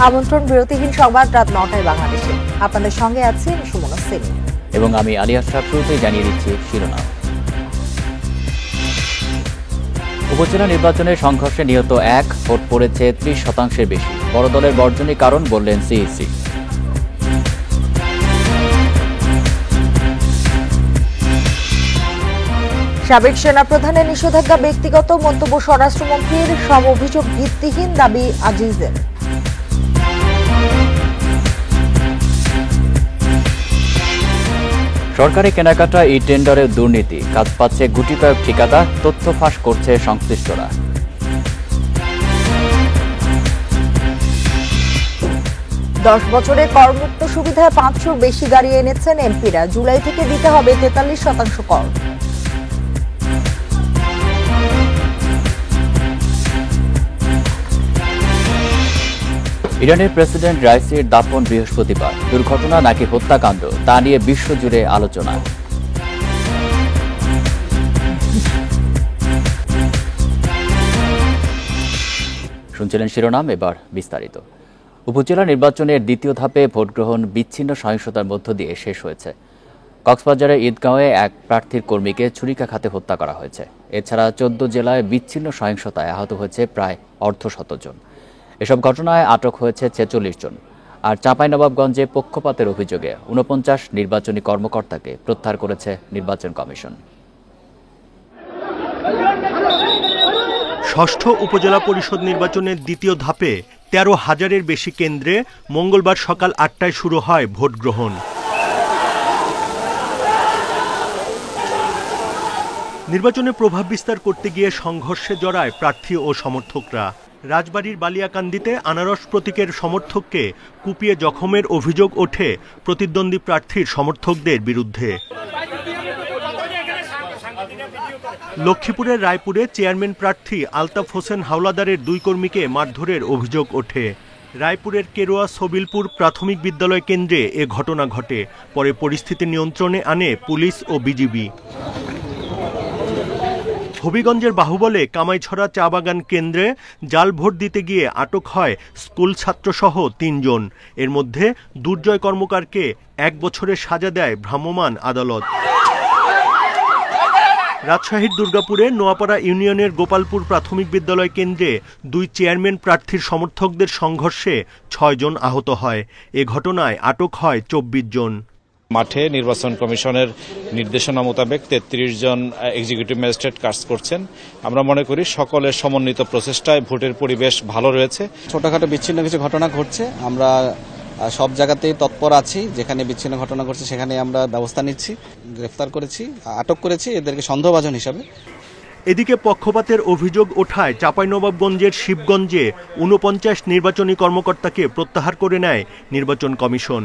আমন্ত্রণ বিরতিহীন সংবাদ রাত 9টায় বাংলাদেশে। আপনাদের সঙ্গে আছি সুমনা সেলিম এবং আমি আলী আশরাফ। শুরুতেই জানিয়ে দিচ্ছি শিরোনাম। উপজেলা নির্বাচনে সংঘর্ষে নিহত 1, ভোট পড়েছে 30% বেশি। বড় দলের বর্জনই কারণ বললেন সিইসি। সাবেক সেনাপ্রধানের নিষেধাজ্ঞা ব্যক্তিগত মন্তব্য স্বরাষ্ট্রমন্ত্রীর, সব অভিযোগ ভিত্তিহীন দাবি আজিজের। সরকারি কেনাকাটা ই টেন্ডারে দুর্নীতি, কাজ পাচ্ছে গুটি কয়েক ঠিকাদার, তথ্য ফাঁস করছে সংশ্লিষ্টরা। 10 বছরে করমুক্ত সুবিধায় 500 বেশি গাড়ি এনেছেন এমপিরা। জুলাই থেকে দিতে হবে 43% কর। ইরানের প্রেসিডেন্ট রাইসির দাফন বৃহস্পতিবার। দুর্ঘটনা নাকি হত্যাকাণ্ড তা নিয়ে বিশ্বজুড়ে আলোচনা। শুনছিলেন শিরোনাম, এবার বিস্তারিত। উপজেলা নির্বাচনের দ্বিতীয় ধাপে ভোটগ্রহণ বিচ্ছিন্ন সহিংসতার মধ্য দিয়ে শেষ হয়েছে। কক্সবাজারের ঈদগাঁওয়ে এক প্রার্থীর কর্মীকে ছুরিকাঘাতে হত্যা করা হয়েছে। এছাড়া 14 জেলায় বিচ্ছিন্ন সহিংসতায় আহত হয়েছে প্রায় অর্ধশত জন। এসব ঘটনায় আটক হয়েছে 46 জন। আর চাঁপাইনবাবগঞ্জে পক্ষপাতের অভিযোগে 49 নির্বাচনী কর্মকর্তাকে প্রত্যাহার করেছে নির্বাচন কমিশন। ষষ্ঠ উপজেলা পরিষদ নির্বাচনের দ্বিতীয় ধাপে 13,000-এর বেশি কেন্দ্রে মঙ্গলবার সকাল 8টায় শুরু হয় ভোট গ্রহণ। নির্বাচনে প্রভাব বিস্তার করতে গিয়ে সংঘর্ষে জড়ায় প্রার্থী ও সমর্থকরা। রাজবাড়ীর বালিয়াকান্দিতে আনারস প্রতীকের সমর্থককে কুপিয়ে জখমের অভিযোগ ওঠে প্রতিদ্বন্দ্বী প্রার্থীর সমর্থকদের বিরুদ্ধে। লক্ষ্মীপুরের রায়পুরে চেয়ারম্যান প্রার্থী আলতাফ হোসেন হাওলাদারের 2 কর্মীকে মারধরের অভিযোগ ওঠে। রায়পুরের কেরোয়া সবিলপুর প্রাথমিক বিদ্যালয় কেন্দ্রে এ ঘটনা ঘটে। পরে পরিস্থিতি নিয়ন্ত্রণে আনে পুলিশ ও বিজিবি। হবিগঞ্জের বাহুবলে কামাইছড়া চা বাগান কেন্দ্রে জাল ভোট দিতে গিয়ে আটক হয় স্কুল ছাত্রসহ 3 জন। এর মধ্যে দুর্জয় কর্মকারকে 1 বছরের সাজা দেয় ভ্রাম্যমাণ আদালত। রাজশাহীর দুর্গাপুরে নোয়াপাড়া ইউনিয়নের গোপালপুর প্রাথমিক বিদ্যালয় কেন্দ্রে 2 চেয়ারম্যান প্রার্থীর সমর্থকদের সংঘর্ষে 6 জন আহত হয়। এ ঘটনায় আটক হয় 24 জন। মাঠে নির্বাচন কমিশনের নির্দেশনা মোতাবেক 33 জন এক্সিকিউটিভ ম্যাজিস্ট্রেট কাজ করছেন। আমরা মনে করি সকলের সমন্বিত প্রচেষ্টায় ভোটের পরিবেশ ভালো রয়েছে। ছোটখাটো বিচ্ছিন্ন কিছু ঘটনা ঘটছে, আমরা সব জায়গাতেই তৎপর আছি। যেখানে বিচ্ছিন্ন ঘটনা ঘটছে সেখানে আমরা ব্যবস্থা নিচ্ছি, গ্রেফতার করেছি, আটক করেছি এদেরকে সন্দেহভাজন হিসাবে। এদিকে পক্ষপাতের অভিযোগ ওঠায় চাঁপাইনবাবগঞ্জের শিবগঞ্জে 49 নির্বাচনী কর্মকর্তাকে প্রত্যাহার করে নেয় নির্বাচন কমিশন।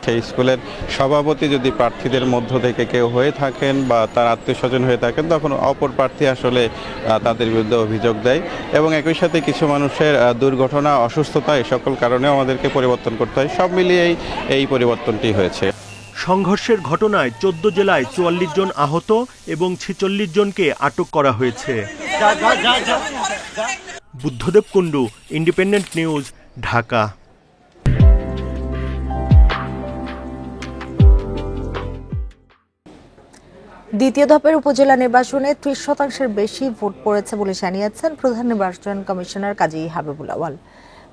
সেই স্কুলের সভাপতি যদি প্রার্থীদের মধ্য থেকে কেউ হয়ে থাকেন বা তার আত্মীয়স্বজন হয়ে থাকেন, তখন অপর প্রার্থী আসলে তাদের বিরুদ্ধে অভিযোগ দেয় এবং একই সাথে কিছু মানুষের দুর্ঘটনা, অসুস্থতা, এই সকল কারণেও আমাদেরকে পরিবর্তন করতে হয়। সব মিলিয়েই এই পরিবর্তনটি হয়েছে। সংঘর্ষের ঘটনায় 14 জেলায় 44 জন আহত এবং 46 জনকে আটক করা হয়েছে। Buddhadeb Kundu, independent News, Dhaka. দ্বিতীয় ধাপের উপজেলা নির্বাচনে 30%-এর বেশি ভোট পড়েছে বলে জানিয়েছেন প্রধান নির্বাচন কমিশনার কাজী হাবিবুল আওয়াল।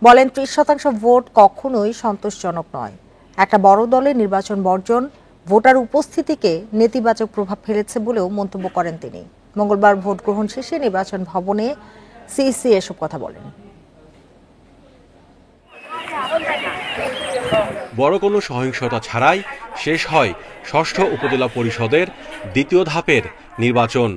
বলেন, 30% ভোট কখনোই সন্তোষজনক নয়। একটা বড় দলের নির্বাচন বর্জন ভোটার উপস্থিতিকে নেতিবাচক প্রভাব ফেলেছে বলেও মন্তব্য করেন তিনি। মঙ্গলবার ভোট গ্রহণ শেষে নির্বাচন ভবনে সিইসি এসব কথা বলেন। বড় কোনো সহিংসতা ছাড়াই শেষ হয় ষষ্ঠ উপজেলা পরিষদের দ্বিতীয় ধাপের নির্বাচন।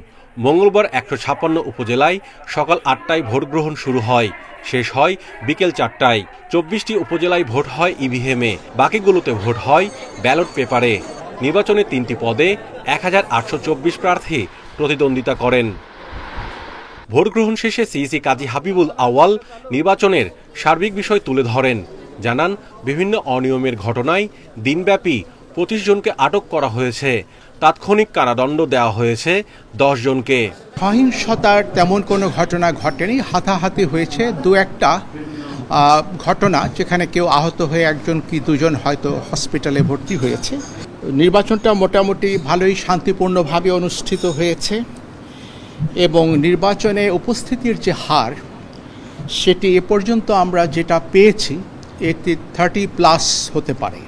মঙ্গলবার 156 উপজেলায় সকাল 8টায় ভোট গ্রহণ শুরু হয়, শেষ হয় বিকেল 4টায়। 24টি উপজেলায় ভোট হয় ইভিএমে, বাকিগুলোতে ভোট হয় ব্যালট পেপারে। নির্বাচনে 3টি পদে 1824 প্রার্থী প্রতিদ্বন্দ্বিতা করেন। ভোট গ্রহণ শেষে সিইসি কাজী হাবিবুল আওয়াল নির্বাচনের সার্বিক বিষয় তুলে ধরেন। জানান, বিভিন্ন অনিয়মের ঘটনায় দিনব্যাপী 25 জনকে আটক করা হয়েছে। তাৎক্ষণিক কারাদণ্ড দেওয়া হয়েছে 10 জনকে। সহিংসতার তেমন কোনো ঘটনা ঘটেনি, হাতাহাতি হয়েছে 2-1টা। ঘটনা, যেখানে কেউ আহত হয়ে একজন কি দুজন হয়তো হসপিটালে ভর্তি হয়েছে। নির্বাচনটা মোটামুটি ভালোই শান্তিপূর্ণভাবে অনুষ্ঠিত হয়েছে এবং নির্বাচনে উপস্থিতির যে হার সেটি এ পর্যন্ত আমরা যেটা পেয়েছি এটি 30+ হতে পারে।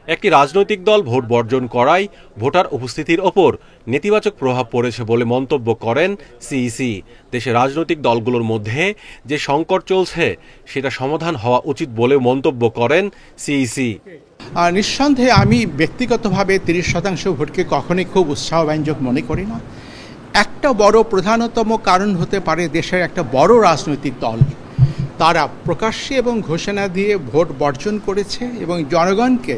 একটি রাজনৈতিক দল ভোট বর্জন করায় ভোটার উপস্থিতির ওপর নেতিবাচক প্রভাব পড়েছে বলে মন্তব্য করেন সিইসি। দেশের রাজনৈতিক দলগুলোর মধ্যে যে সংকট চলছে সেটা সমাধান হওয়া উচিত বলেও মন্তব্য করেন সিইসি। নিঃসন্দেহে আমি ব্যক্তিগতভাবে 30% ভোটকে কখনোই খুব উৎসাহব্যঞ্জক মনে করি না। একটা বড় প্রধানতম কারণ হতে পারে দেশের একটা বড় রাজনৈতিক দল তারা প্রকাশ্যে এবং ঘোষণা দিয়ে ভোট বর্জন করেছে এবং জনগণকে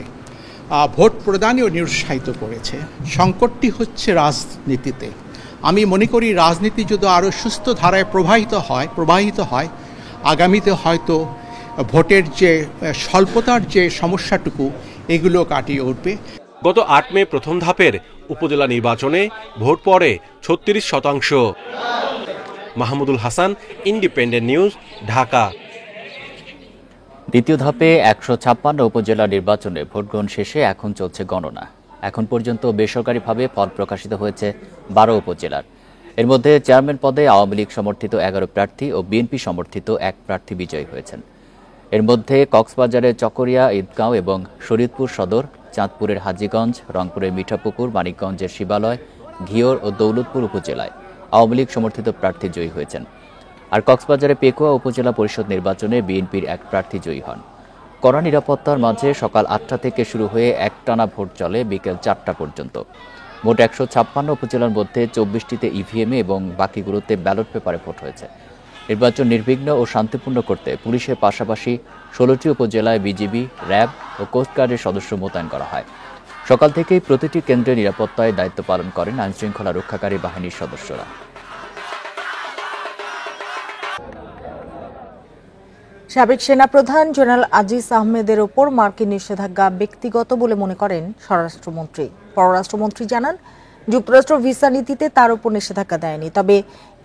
ভোট প্রদানেও নিরুৎসাহিত করেছে। সংকটটি হচ্ছে রাজনীতিতে। আমি মনে করি রাজনীতি যদি আরও সুস্থ ধারায় প্রবাহিত হয় আগামীতে হয়তো ভোটের যে স্বল্পতার যে সমস্যাটুকু এগুলো কাটিয়ে উঠবে। গত 8 মে প্রথম ধাপের উপজেলা নির্বাচনে ভোট পড়ে 36%। Mahmudul Hasan, independent News, Dhaka. দ্বিতীয় ধাপে 156 উপজেলা নির্বাচনে ভোটগ্রহণ শেষে এখন চলছে গণনা। এখন পর্যন্ত বেসরকারিভাবে ফল প্রকাশিত হয়েছে 12 উপজেলার। এর মধ্যে চেয়ারম্যান পদে আওয়ামী লীগ সমর্থিত 11 প্রার্থী ও বিএনপি সমর্থিত 1 প্রার্থী বিজয়ী হয়েছেন। এর মধ্যে কক্সবাজারের চকরিয়া, ঈদগাঁও এবং শরীয়তপুর সদর, চাঁদপুরের হাজীগঞ্জ, রংপুরের মিঠাপুকুর, মানিকগঞ্জের শিবালয়, ঘিওর ও দৌলতপুর উপজেলায় আওয়ামী লীগ সমর্থিত প্রার্থী জয়ী হয়েছেন। আর কক্সবাজারে পেকুয়া উপজেলা পরিষদ নির্বাচনে বিএনপির 1 প্রার্থী জয়ী হন। কড়া নিরাপত্তার মাঝে সকাল 8টা থেকে শুরু হয়ে একটানা ভোট চলে বিকেল 4টা পর্যন্ত। মোট 156 উপজেলার মধ্যে 24টিতে ইভিএমে এবং বাকিগুলোতে ব্যালট পেপারে ভোট হয়েছে। নির্বাচন নির্বিঘ্ন ও শান্তিপূর্ণ করতে পুলিশের পাশাপাশি 16টি উপজেলায় বিজিবি, র্যাব ও কোস্টগার্ডের সদস্য মোতায়েন করা হয়। সকাল থেকেই প্রতিটি কেন্দ্রে নিরাপত্তায় দায়িত্ব পালন করেন আইনশৃঙ্খলা রক্ষাকারী বাহিনীর সদস্যরা। সাবেক সেনাপ্রধান জেনারেল আজিজ আহমেদের ওপর মার্কিন নিষেধাজ্ঞা ব্যক্তিগত বলে মনে করেন স্বরাষ্ট্রমন্ত্রী। পররাষ্ট্রমন্ত্রী জানান, যুক্তরাষ্ট্র ভিসা নীতিতে তার উপর নিষেধাজ্ঞা দেয়নি, তবে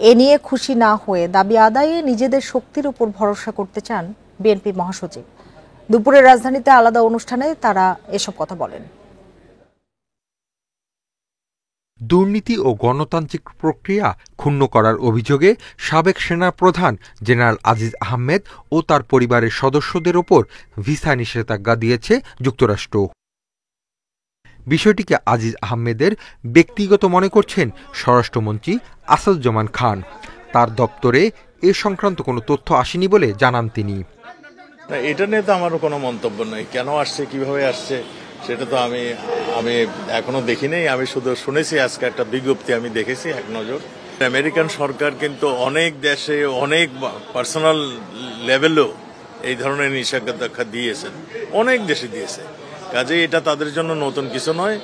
এ নিয়ে খুশি না হয়ে দাবি আদায়ে নিজেদের শক্তির উপর ভরসা করতে চান বিএনপি মহাসচিব। দুপুরে রাজধানীতে আলাদা অনুষ্ঠানে তারা এসব কথা বলেন। দুর্নীতি ও গণতান্ত্রিক প্রক্রিয়া ক্ষুণ্ণ করার অভিযোগে সাবেক সেনাপ্রধান জেনারেল আজিজ আহমেদ ও তার পরিবারের সদস্যদের ওপর ভিসা নিষেধাজ্ঞা দিয়েছে যুক্তরাষ্ট্র। বিষয়টিকে আজিজ আহমেদের ব্যক্তিগত মনে করছেন স্বরাষ্ট্রমন্ত্রী আসাদুজ্জামান খান। তার দপ্তরে এ সংক্রান্ত কোনো তথ্য আসেনি বলে জানান তিনি। এটা নিয়ে তো আমারও কোনো মন্তব্য নেই। কেন আসছে, কিভাবে আসছে সেটা তো আমি এখনো দেখি নাই। আমি শুধু শুনেছি, আজকে একটা বিজ্ঞপ্তি আমি দেখেছি এক নজর। আমেরিকান সরকার কিন্তু অনেক দেশে অনেক পার্সোনাল লেভেলেও এই ধরনের নিষেধাজ্ঞা দিয়েছেন, অনেক দেশে দিয়েছে। কাজে এটা তাদের জন্য নতুন কিছু নয়।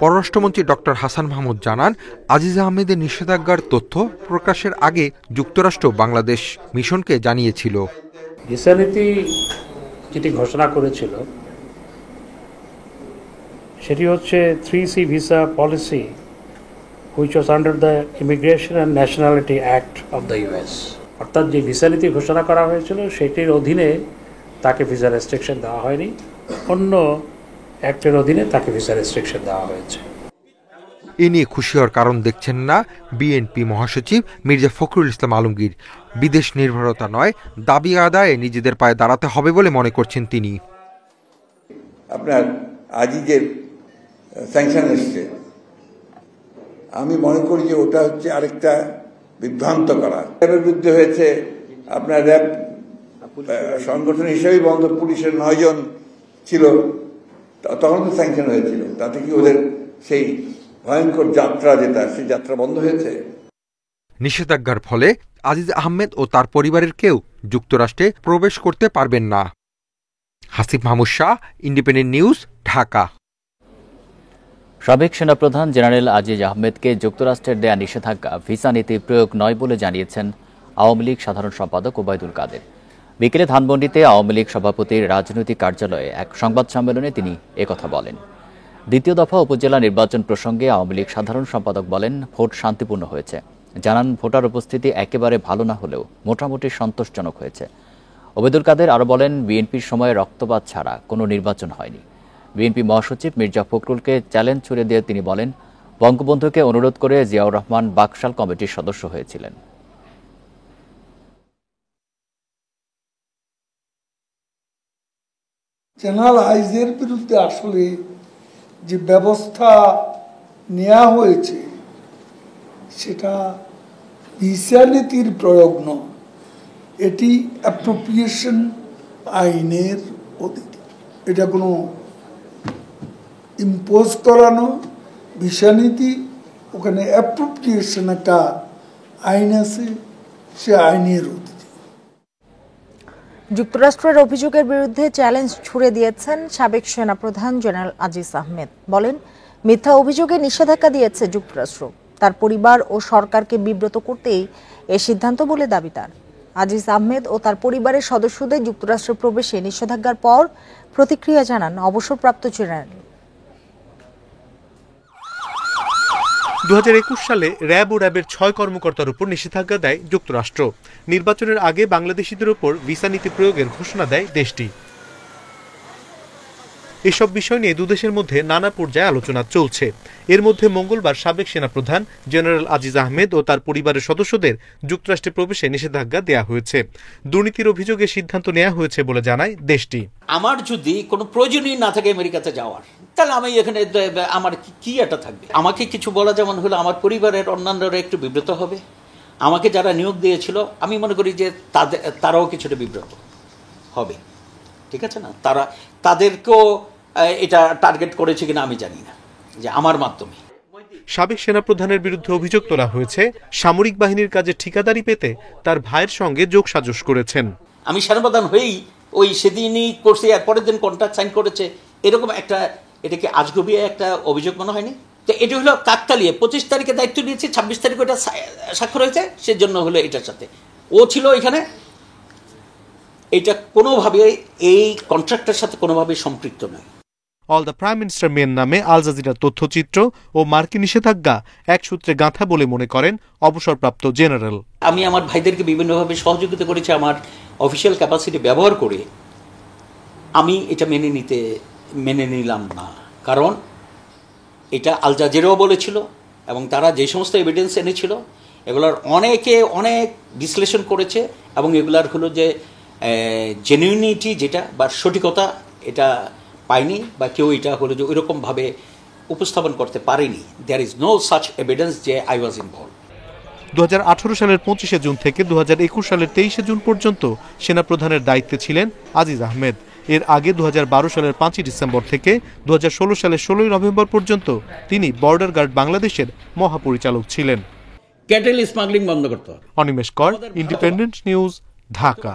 পররাষ্ট্রমন্ত্রী ডক্টর হাসান মাহমুদ জানান, আজিজ আহমেদের নিষেধাজ্ঞার তথ্য প্রকাশের আগে যুক্তরাষ্ট্র বাংলাদেশ মিশনকে জানিয়েছিল। ভিসা নীতি যেটি ঘোষণা করেছিল সেটি হচ্ছে 3C visa policy, which was under the immigration and nationality act of the US. অর্থাৎ যে ভিসা নীতি ঘোষণা করা হয়েছিল সেটির অধীনে তাকে ভিসা রেস্ট্রিকশন দেওয়া হয়নি, অন্য অ্যাক্টের অধীনে তাকে ভিসা রেস্ট্রিকশন দেওয়া হয়েছে। এ নিয়ে খুশি হওয়ার কারণ দেখছেন না বিএনপি মহাসচিব মির্জা ফখরুল ইসলাম আলমগীর। বিদেশ নির্ভরতা নয়, দাবি আদায়ে নিজেদের পায়ে দাঁড়াতে হবে বলে মনে করছেন তিনি। আপনার আজিজের স্যাংশন এসছে, আমি মনে করি যে ওটা হচ্ছে আরেকটা বিভ্রান্ত করা। র্যাবের বিরুদ্ধে হয়েছে, আপনার র্যাব সংগঠন হিসেবেই বন্ধ, পুলিশের 9 জন ছিল, তখন তো স্যাংশন হয়েছিল। তাতে কি ওদের সেই ভয়ঙ্কর যাত্রা যেটা, সেই যাত্রা বন্ধ হয়েছে? নিষেধাজ্ঞার ফলে আজিজ আহমেদ ও তার পরিবারের কেউ যুক্তরাষ্ট্রে প্রবেশ করতে পারবেন না। Hasib Mahmud Shah, independent News, Dhaka. সাবেক সেনাপ্রধান জেনারেল আজিজ আহমেদকে যুক্তরাষ্ট্রের দেয়া নিষেধাজ্ঞা ভিসা নীতি প্রয়োগ নয় বলে জানিয়েছেন আওয়ামী লীগ সাধারণ সম্পাদক ওবায়দুল কাদের। বিকেলে ধানমন্ডিতে আওয়ামী লীগ সভাপতির রাজনৈতিক কার্যালয়ে এক সংবাদ সম্মেলনে তিনি একথা বলেন। দ্বিতীয় দফা উপজেলা নির্বাচন প্রসঙ্গে আওয়ামী লীগ সাধারণ সম্পাদক বলেন, ভোট শান্তিপূর্ণ হয়েছে। জানান, ভোটার উপস্থিতি একেবারে ভালো না হলেও মোটামুটি সন্তোষজনক হয়েছে। ওবেদুল কাদের আরও বলেন, বিএনপির সময়ে রক্তপাত ছাড়া কোনো নির্বাচন হয়নি। বিএনপি মহাসচিব মির্জা ফখরুলকে চ্যালেঞ্জ ছুড়ে দিয়ে তিনি বলেন, বঙ্গবন্ধুকে অনুরোধ করে জিয়াউর রহমান বাকশাল কমিটির সদস্য হয়েছিলেন। জেনারেল আইজের বিরুদ্ধে আসলে যে ব্যবস্থা নেওয়া হয়েছে সেটা ভিসা নীতির প্রয়োগ নয়, এটি অ্যাপ্রোপ্রিয়েশন আইনের অধীনে। এটা কোনো ইম্পোজ করানো ভিসা নীতি, ওখানে অ্যাপ্রোপ্রিয়েশন একটা আইন আছে, সে আইনের অধীনে। যুক্তরাষ্ট্রের অভিযোগের বিরুদ্ধে চ্যালেঞ্জ ছুড়ে দিয়েছেন সাবেক সেনাপ্রধান জেনারেল আজিজ আহমেদ। বলেন, মিথ্যা অভিযোগে নিষেধাজ্ঞা দিয়েছে যুক্তরাষ্ট্র। তার পরিবার ও সরকারকে বিব্রত করতেই এই সিদ্ধান্ত বলে দাবি তার। আজিজ আহমেদ ও তার পরিবারের সদস্যদের যুক্তরাষ্ট্র প্রবেশে নিষেধাজ্ঞার পর প্রতিক্রিয়া জানান অবসরপ্রাপ্ত জেনারেল। 2021 সালে র্যাব ও র্যাবের 6 কর্মকর্তার উপর নিষেধাজ্ঞা দেয় যুক্তরাষ্ট্র। নির্বাচনের আগে বাংলাদেশিদের উপর ভিসা নীতি প্রয়োগের ঘোষণা দেয় দেশটি। এসব বিষয় নিয়ে দুদেশের মধ্যে নানা পর্যায়ে আলোচনা চলছে। এর মধ্যে মঙ্গলবার সাবেক সেনাপ্রধান জেনারেল আজিজ আহমেদ ও তার পরিবারের সদস্যদের যুক্তরাষ্ট্রে প্রবেশে নিষেধাজ্ঞা দেওয়া হয়েছে। দুর্নীতির অভিযোগে সিদ্ধান্ত নেওয়া হয়েছে বলে জানায় দেশটি। আমার যদি কোনো প্রয়োজনই না থাকে আমেরিকাতে যাওয়ার, তাহলে আমি এখানে আমার কি এটা থাকবে? আমাকে কিছু বলা যেমন হলো, আমার পরিবারের অন্যান্যরা একটু বিব্রত হবে। আমাকে যারা নিয়োগ দিয়েছিল, আমি মনে করি যে তারাও কিছুটা বিব্রত হবে। ঠিক আছে না? তাদেরকেও এটা টার্গেট করেছে কিনা আমি জানি না, যে আমার মাধ্যমে। সাবেক সেনাপ্রধানের বিরুদ্ধে অভিযোগ তোলা হয়েছে সামরিক বাহিনীর কাজে ঠিকাদারি পেতে তার ভাইয়ের সঙ্গে যোগসাজশ করেছেন। আমি সেনাপ্রধান হয়েই ওই সেদিনই করছে, আর পরের দিন কন্ট্রাক্ট সাইন করেছে, এরকম একটা, এটাকে আজগবি একটা অভিযোগ মনে হয়নি? তো এটা হলো কাকতালিয়ে 25 তারিখে দায়িত্ব নিয়েছে, 26 তারিখে ওটা স্বাক্ষর হয়েছে, সেজন্য হলো এটার সাথে ও ছিল এখানে। এটা কোনোভাবে এই কন্ট্রাক্টের সাথে কোনোভাবে সম্পৃক্ত নয়। All the prime minister men নামে আল জাজিরার তথ্যচিত্র ও মার্কিন নিষেধাজ্ঞা এক সূত্রে গাঁথা বলে মনে করেন অবসরপ্রাপ্ত জেনারেল। আমি আমার ভাইদেরকে বিভিন্নভাবে সহযোগিতা করেছি আমার অফিসিয়াল ক্যাপাসিটি ব্যবহার করে। আমি এটা মেনে নিলাম না, কারণ এটা আল জাজিরাও বলেছিল এবং তারা যে সমস্ত এভিডেন্স এনেছিল এগুলার অনেকে অনেক বিশ্লেষণ করেছে, এবং এগুলার হলো যে জেনুইনিটি যেটা বা সঠিকতা এটা পায়নি, বা কেউ এটা হলো যে ওইরকমভাবে উপস্থাপন করতে পারেনি। There is no such evidence যে আই ওয়াজ ইনভলভ। 2018 সালের 25শে জুন থেকে 2021 সালের 23শে জুন পর্যন্ত সেনাপ্রধানের দায়িত্বে ছিলেন আজিজ আহমেদ। এর আগে 2012 সালের 5ই ডিসেম্বর থেকে 2016 সালের 16ই নভেম্বর পর্যন্ত তিনি বর্ডার গার্ড বাংলাদেশের মহাপরিচালক ছিলেন। ক্যাটেল স্মাগলিং বন্ধ করতে হবে। অনিমেষ কর, ইন্ডিপেন্ডেন্ট নিউজ, ঢাকা।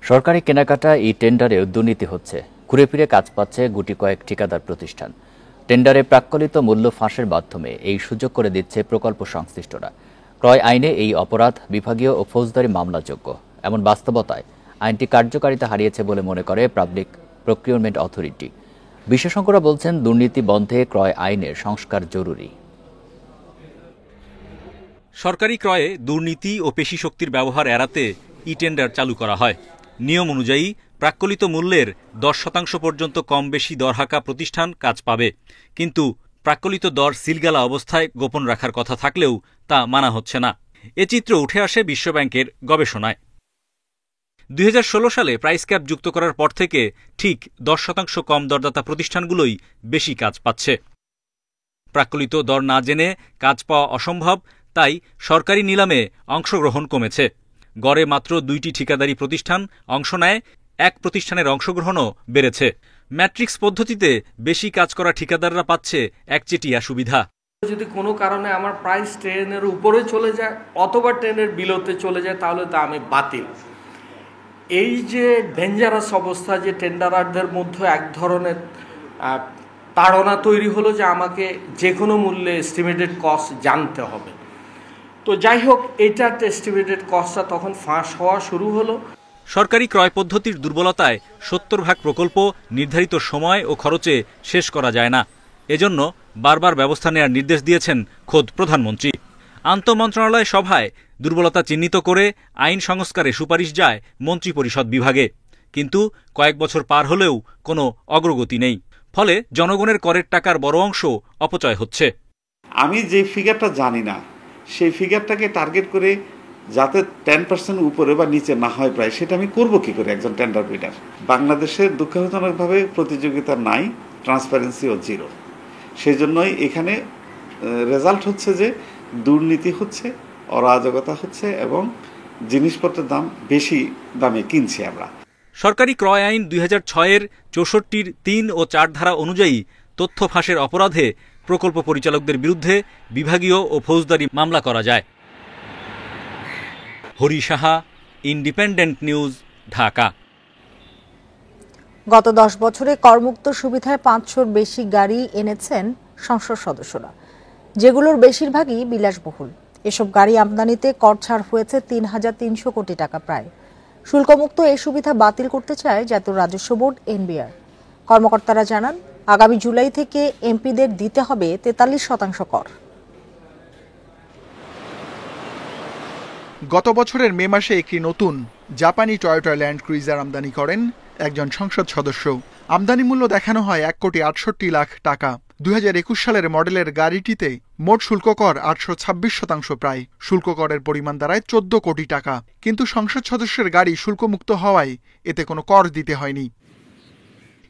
সরকারি কেনাকাটা এই টেন্ডারে দুর্নীতি হচ্ছে। ঘুরে ফিরে কাজ পাচ্ছে গুটি কয়েক ঠিকাদার প্রতিষ্ঠান। টেন্ডারে প্রাক্কলিত মূল্য ফাঁসের মাধ্যমে এই সুযোগ করে দিচ্ছে প্রকল্প সংশ্লিষ্টরা। ক্রয় আইনে এই অপরাধ বিভাগীয় ও ফৌজদারি মামলাযোগ্য। এমন বাস্তবতায় আইনটি কার্যকারিতা হারিয়েছে বলে মনে করে পাবলিক প্রকিউরমেন্ট অথরিটি। বিশেষজ্ঞরা বলছেন, দুর্নীতি বন্ধে ক্রয় আইনের সংস্কার জরুরি। সরকারি ক্রয়ে দুর্নীতি ও পেশিশক্তির ব্যবহার এড়াতে ই টেন্ডার চালু করা হয়। নিয়ম অনুযায়ী প্রাক্কলিত মূল্যের 10% পর্যন্ত কম বেশি দর হাঁকা প্রতিষ্ঠান কাজ পাবে, কিন্তু প্রাক্কলিত দর সিলগালা অবস্থায় গোপন রাখার কথা থাকলেও তা মানা হচ্ছে না। এ চিত্র উঠে আসে বিশ্বব্যাংকের গবেষণায়। 2016 সালে প্রাইস ক্যাপ যুক্ত করার পর থেকে ঠিক 10% কম দরদাতা প্রতিষ্ঠানগুলোই বেশি কাজ পাচ্ছে। প্রাক্কলিত দর না জেনে কাজ পাওয়া অসম্ভব, তাই সরকারি নিলামে অংশগ্রহণ কমেছে। গড়ে মাত্র 2টি ঠিকাদারি প্রতিষ্ঠান অংশ নেয়, এক প্রতিষ্ঠানের অংশগ্রহণও বেড়েছে। ম্যাট্রিক্স পদ্ধতিতে বেশি কাজ করা ঠিকাদাররা পাচ্ছে একচেটিয়া সুবিধা। যদি কোনো কারণে আমার প্রাইস ট্রেনের উপরে চলে যায় অথবা ট্রেনের বিলোতে চলে যায়, তাহলে তা আমি বাতিল। এই যে ডেঞ্জারাস অবস্থা, যে টেন্ডারদের মধ্যে এক ধরনের তাড়না তৈরি হলো যে আমাকে যে কোনো মূল্যে এস্টিমেটেড কস্ট জানতে হবে। তো যাই হোক, এটার এস্টিমেটেড কস্টটা তখন ফাঁস হওয়া শুরু হলো। সরকারি ক্রয় পদ্ধতির দুর্বলতায় 70% প্রকল্প নির্ধারিত সময় ও খরচে শেষ করা যায় না। এজন্য বারবার ব্যবস্থা নেওয়ার নির্দেশ দিয়েছেন খোদ প্রধানমন্ত্রী। আন্তঃমন্ত্রণালয় সভায় দুর্বলতা চিহ্নিত করে আইন সংস্কারে সুপারিশ যায় মন্ত্রিপরিষদ বিভাগে, কিন্তু কয়েক বছর পার হলেও কোনো অগ্রগতি নেই। ফলে জনগণের করের টাকার বড় অংশ অপচয় হচ্ছে। আমি যে ফিগারটা জানি না, সেই ফিগারটাকে টার্গেট করে যাতে 10% উপরে বা নিচে না হয় প্রায়, সেটা আমি করব কি করে একজন টেন্ডার বিডার? বাংলাদেশে দুঃখজনকভাবে প্রতিযোগিতা নাই, ট্রান্সপারেন্সিও জিরো। সেই জন্যই এখানে রেজাল্ট হচ্ছে যে দুর্নীতি হচ্ছে, অরাজকতা হচ্ছে এবং জিনিসপত্রের দাম বেশি দামে কিনছি আমরা। সরকারি ক্রয় আইন 2006-এর 64-র 3 ও 4 ধারা অনুযায়ী তথ্য ফাঁসের অপরাধে প্রকল্প পরিচালকদের বিরুদ্ধে বিভাগীয় ও ফৌজদারি মামলা করা যায়। Hari Saha, independent News, Dhaka. গত 10 বছরে করমুক্ত সুবিধায় 500-র বেশি গাড়ি এনেছেন সংসদ সদস্যরা, যেগুলোর বেশিরভাগই বিলাসবহুল। এসব গাড়ি আমদানিতে কর ছাড় হয়েছে 3,300 কোটি টাকা প্রায়। শুল্কমুক্ত এই সুবিধা বাতিল করতে চায় জাতীয় রাজস্ব বোর্ড এনবিআর। কর্মকর্তারা জানান, আগামী জুলাই থেকে এমপিদের দিতে হবে 43% কর। গত বছরের মে মাসে একটি নতুন জাপানি টয়োটা ল্যান্ড ক্রুইজার আমদানি করেন একজন সংসদ সদস্য। আমদানি মূল্য দেখানো হয় 1,68,00,000 টাকা। 2021 সালের মডেলের গাড়িটিতে মোট শুল্ক কর 826% প্রায়। শুল্ক করের পরিমাণ দাঁড়ায় 14 কোটি টাকা। কিন্তু সংসদ সদস্যের গাড়ি শুল্কমুক্ত হওয়ায় এতে কোনো কর দিতে হয়নি।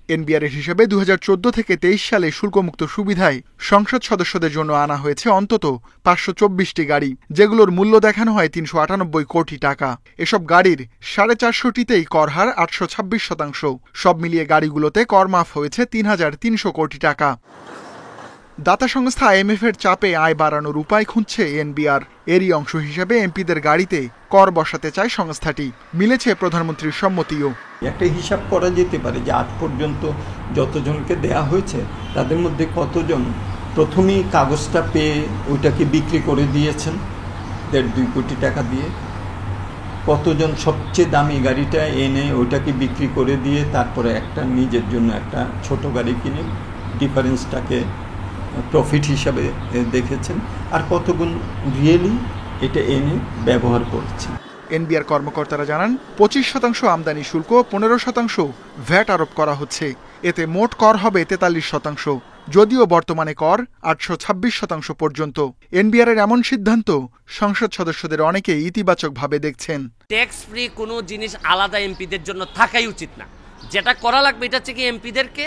এনবিআর এর হিসেবে 2014 থেকে 23 সালে শুল্কমুক্ত সুবিধায় সংসদ সদস্যদের জন্য আনা হয়েছে অন্তত 524টি গাড়ি, যেগুলোর মূল্য দেখানো হয় 398 কোটি টাকা। এসব গাড়ির 450টিতেই কর হার 826%। সব মিলিয়ে গাড়িগুলোতে কর মাফ হয়েছে 3,300 কোটি টাকা। দাতা সংস্থা আইএমএফ এর চাপে আয় বাড়ানোর উপায় খুঁজছে এনবিআর। এরই অংশ হিসেবে এমপিদের গাড়িতে কর বসাতে চায় সংস্থাটি। মিলেছে প্রধানমন্ত্রীর সম্মতিও। একটা হিসাব করা যেতে পারে যে আজ পর্যন্ত যতজনকে দেয়া হয়েছে তাদের মধ্যে কতজন প্রথমেই কাগজটা পেয়ে ওইটাকে বিক্রি করে দিয়েছেন 1.5-2 কোটি টাকা দিয়ে, কতজন সবচেয়ে দামি গাড়িটা এনে ওইটাকে বিক্রি করে দিয়ে তারপরে একটা নিজের জন্য একটা ছোট গাড়ি কিনে ডিফারেন্সটাকে প্রফিট হিসাবে দেখেছেন, আর কতগুণ রিয়েলি এটা এনে ব্যবহার করছেন। এনবিআর কর্মকর্তারা জানান, 25% আমদানি শুল্ক, 15% ভ্যাট আরোপ করা হচ্ছে। এতে মোট কর হবে 43%, যদিও বর্তমানে কর 826% পর্যন্ত। এনবিআর এর এমন সিদ্ধান্ত সংসদ সদস্যদের অনেকেই ইতিবাচকভাবে দেখছেন। ট্যাক্স ফ্রি কোনো জিনিস আলাদা এমপিদের জন্য থাকাই উচিত না। যেটা করা লাগবে এটা হচ্ছে কি এমপিদেরকে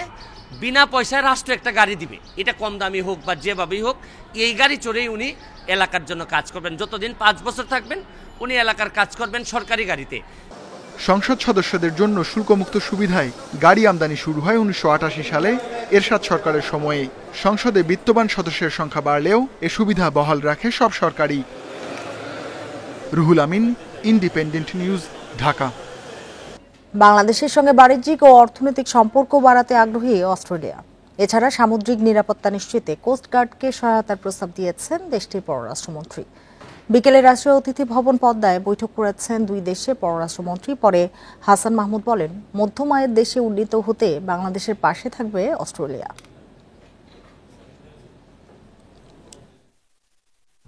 বিনা পয়সায় রাষ্ট্র একটা গাড়ি দিবে, এটা কম দামি হোক বা যেভাবেই হোক, এই গাড়ি চড়েই উনি এলাকার জন্য কাজ করবেন। যতদিন 5 বছর থাকবেন উনি এলাকার কাজ করবেন সরকারি গাড়িতে। সংসদ সদস্যদের জন্য শুল্কমুক্ত সুবিধায় গাড়ি আমদানি শুরু হয় 1988 সালে এরশাদ সরকারের সময়ে। সংসদে বিত্তবান সদস্যের সংখ্যা বাড়লেও এ সুবিধা বহাল রাখে সব সরকারই। Ruhul Amin, independent News, Dhaka. বাংলাদেশের সঙ্গে বাণিজ্যিক ও অর্থনৈতিক সম্পর্ক বাড়াতে আগ্রহী অস্ট্রেলিয়া। এছাড়া সামুদ্রিক নিরাপত্তা নিশ্চিতে কোস্টগার্ডকে সহায়তার প্রস্তাব দিয়েছেন দেশটির পররাষ্ট্রমন্ত্রী। বিকেলে রাষ্ট্রীয় অতিথি ভবন পদ্মায় বৈঠক করেছেন দুই দেশের পররাষ্ট্রমন্ত্রী। পরে হাসান মাহমুদ বলেন, মধ্যম আয়ের দেশে উন্নীত হতে বাংলাদেশের পাশে থাকবে অস্ট্রেলিয়া।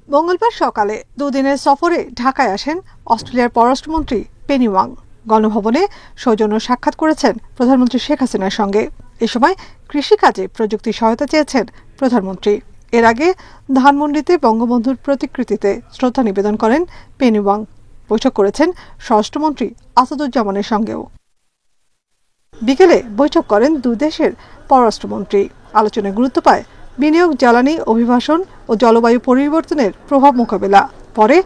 মঙ্গলবার সকালে দুদিনের সফরে ঢাকায় আসেন অস্ট্রেলিয়ার পররাষ্ট্রমন্ত্রী পেনি ওয়াং। গণভবনে সৌজন্য সাক্ষাৎ করেছেন প্রধানমন্ত্রী শেখ হাসিনার সঙ্গে। এ সময় কৃষিকাজে প্রযুক্তি সহায়তা চেয়েছেন প্রধানমন্ত্রী। এর আগে ধানমন্ডিতে বঙ্গবন্ধুর প্রতিকৃতিতে শ্রদ্ধা নিবেদন করেন পেনি ওয়াং। বৈঠক করেছেন স্বরাষ্ট্রমন্ত্রী আসাদুজ্জামানের সঙ্গেও। বিকেলে বৈঠক করেন দুই দেশের পররাষ্ট্রমন্ত্রী। আলোচনায় গুরুত্ব পায় বিনিয়োগ, জ্বালানি, অভিবাসন ও জলবায়ু পরিবর্তনের প্রভাব মোকাবেলা। পরে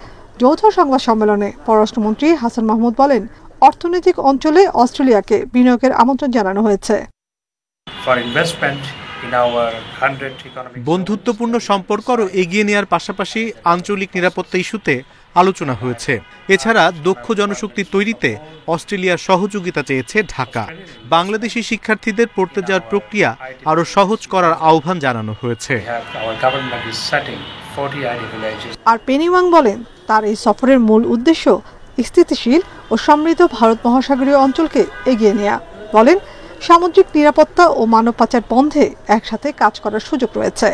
যৌথ সংবাদ সম্মেলনে পররাষ্ট্রমন্ত্রী হাসান মাহমুদ বলেন, অর্থনৈতিক অঞ্চলে অস্ট্রেলিয়াকে বিনিয়োগের আমন্ত্রণ জানানো হয়েছে। বন্ধুত্বপূর্ণ সম্পর্ক আরও এগিয়ে নেওয়ার পাশাপাশি আঞ্চলিক নিরাপত্তা ইস্যুতে আলোচনা হয়েছে। এছাড়া দক্ষ জনশক্তি তৈরিতে অস্ট্রেলিয়ার সহযোগিতা চেয়েছে ঢাকা। বাংলাদেশি শিক্ষার্থীদের পড়তে যাওয়ার প্রক্রিয়া আরও সহজ করার আহ্বান জানানো হয়েছে। আর পেনি ওয়াং বলেন, তার এই সফরের মূল উদ্দেশ্য স্থিতিশীল ও সমৃদ্ধ ভারত মহাসাগরীয় অঞ্চলকে এগিয়ে নেওয়া। বলেন, সামুদ্রিক নিরাপত্তা ও মানব পাচার বন্ধে একসাথে কাজ করার সুযোগ রয়েছে।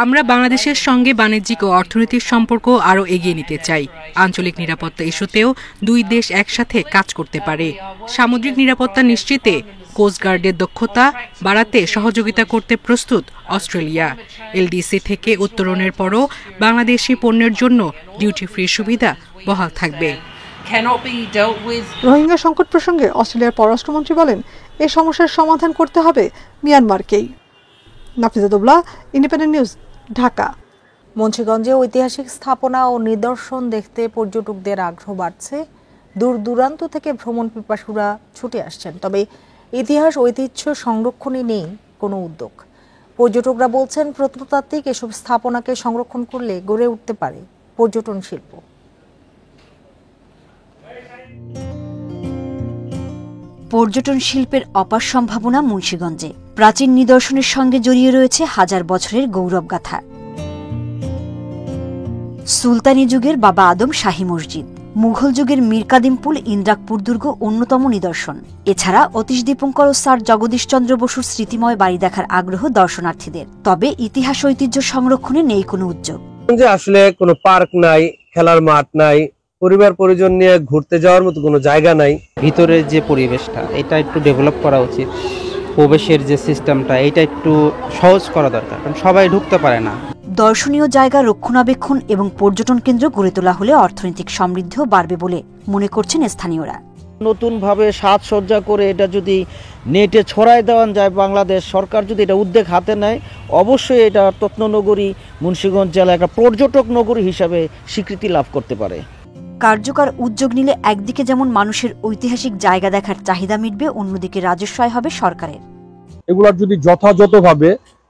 আমরা বাংলাদেশের সঙ্গে বাণিজ্যিক ও অর্থনৈতিক সম্পর্ক আরও এগিয়ে নিতে চাই। আঞ্চলিক নিরাপত্তা ইস্যুতেও দুই দেশ একসাথে কাজ করতে পারে। সামুদ্রিক নিরাপত্তা নিশ্চিতে কোস্টগার্ডের দক্ষতা বাড়াতে সহযোগিতা করতে প্রস্তুত অস্ট্রেলিয়া। এলডিসি থেকে উত্তরণের পরও বাংলাদেশি পণ্যের জন্য ডিউটি ফ্রি সুবিধা বহাল থাকবে। রোহিঙ্গা সংকট প্রসঙ্গে অস্ট্রেলিয়ার পররাষ্ট্রমন্ত্রী বলেন, এই সমস্যার সমাধান করতে হবে মিয়ানমারকেই। Nafiza Dubla, Independent News, Dhaka. মুন্সিগঞ্জে ঐতিহাসিক স্থাপনা ও নিদর্শন দেখতে পর্যটকদের আগ্রহ বাড়ছে। দূর দূরান্ত থেকে ভ্রমণ পিপাসুরা ছুটে আসছেন, তবে ইতিহাস ঐতিহ্য সংরক্ষণে নেই কোনো উদ্যোগ। পর্যটকরা বলছেন, প্রত্নতাত্ত্বিক এসব স্থাপনাকে সংরক্ষণ করলে গড়ে উঠতে পারে পর্যটন শিল্প। পর্যটন শিল্পের অপার সম্ভাবনা মুন্সিগঞ্জে। প্রাচীন নিদর্শনের সঙ্গে জড়িয়ে রয়েছে হাজার বছরের গৌরবগাথা। সুলতানি যুগের বাবা আদম শাহী মসজিদ, মুঘল যুগের মীর কাদিমপুল ইন্দ্রাকপুর দুর্গ অন্যতম নিদর্শন। এছাড়া অতীশ দীপঙ্কর ও স্যার জগদীশচন্দ্র বসুর স্মৃতিময় বাড়ি দেখার আগ্রহ দর্শনার্থীদের। তবে ইতিহাস ঐতিহ্য সংরক্ষণে নেই কোনো উদ্যোগ। আসলে কোনো পার্ক নাই, খেলার মাঠ নাই, পরিবার পরিজন নিয়ে ঘুরতে যাওয়ার মতো কোনো জায়গা নাই। ভিতরের যে পরিবেশটা এটা একটু ডেভেলপ করা উচিত। প্রবেশের যে সিস্টেমটা এটা একটু সহজ করা দরকার, কারণ সবাই ঢুকতে পারে না। দর্শনীয় জায়গা রক্ষণাবেক্ষণ এবং পর্যটন কেন্দ্র গড়ে তোলা হলে অর্থনৈতিক সমৃদ্ধিও বাড়বে বলে মনে করছেন স্থানীয়রা। নতুনভাবে সাজসজ্জা করে এটা যদি নেটে ছড়ায় দেওয়া যায়, বাংলাদেশ সরকার যদি এটা উদ্যোগ হাতে নেয়, অবশ্যই এটা রত্ননগরী মুন্সিগঞ্জ জেলা একটা পর্যটক নগরী হিসাবে স্বীকৃতি লাভ করতে পারে। কার্যকর উদ্যোগ নিলে একদিকে যেমন মানুষের ঐতিহাসিক জায়গা দেখার চাহিদা মিটবে, অন্যদিকে রাজস্ব আয় হবে সরকারের। এগুলার যদি যথাযথভাবে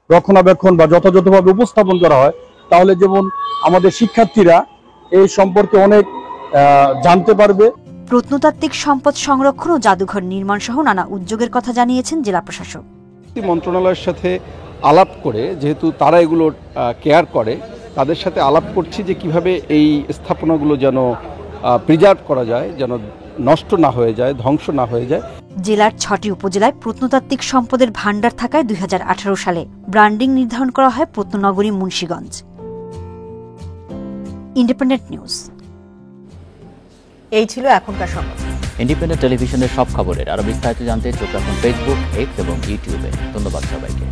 রক্ষণাবেক্ষণ বা যথাযথভাবে উপস্থাপন করা হয়, তাহলে যেমন আমাদের শিক্ষার্থীরা এই সম্পর্কে অনেক জানতে পারবে। প্রত্নতাত্ত্বিক সম্পদ সংরক্ষণ ও জাদুঘর নির্মাণ সহ নানা উদ্যোগের কথা জানিয়েছেন জেলা প্রশাসক। মন্ত্রণালয়ের সাথে আলাপ করে, যেহেতু তারা এগুলো কেয়ার করে, তাদের সাথে আলাপ করছি যে কিভাবে এই স্থাপনাগুলো যেন প্রিজার্ভ করা যায়, যেন নষ্ট না হয়ে যায়, ধ্বংস না হয়ে যায়। জেলার 6টি উপজেলায় প্রত্নতাত্ত্বিক সম্পদের ভাণ্ডার থাকায় 2018 সালে ব্র্যান্ডিং নির্ধারণ করা হয় প্রত্ননগরী মুন্সিগঞ্জ। Independent news. এই ছিল এখনকার সংবাদ। ইন্ডিপেন্ডেন্ট টেলিভিশনের সব খবরের আরো বিস্তারিত জানতে চোখ রাখুন ফেসবুক, এক্স এবং ইউটিউবে। ধন্যবাদ সবাইকে।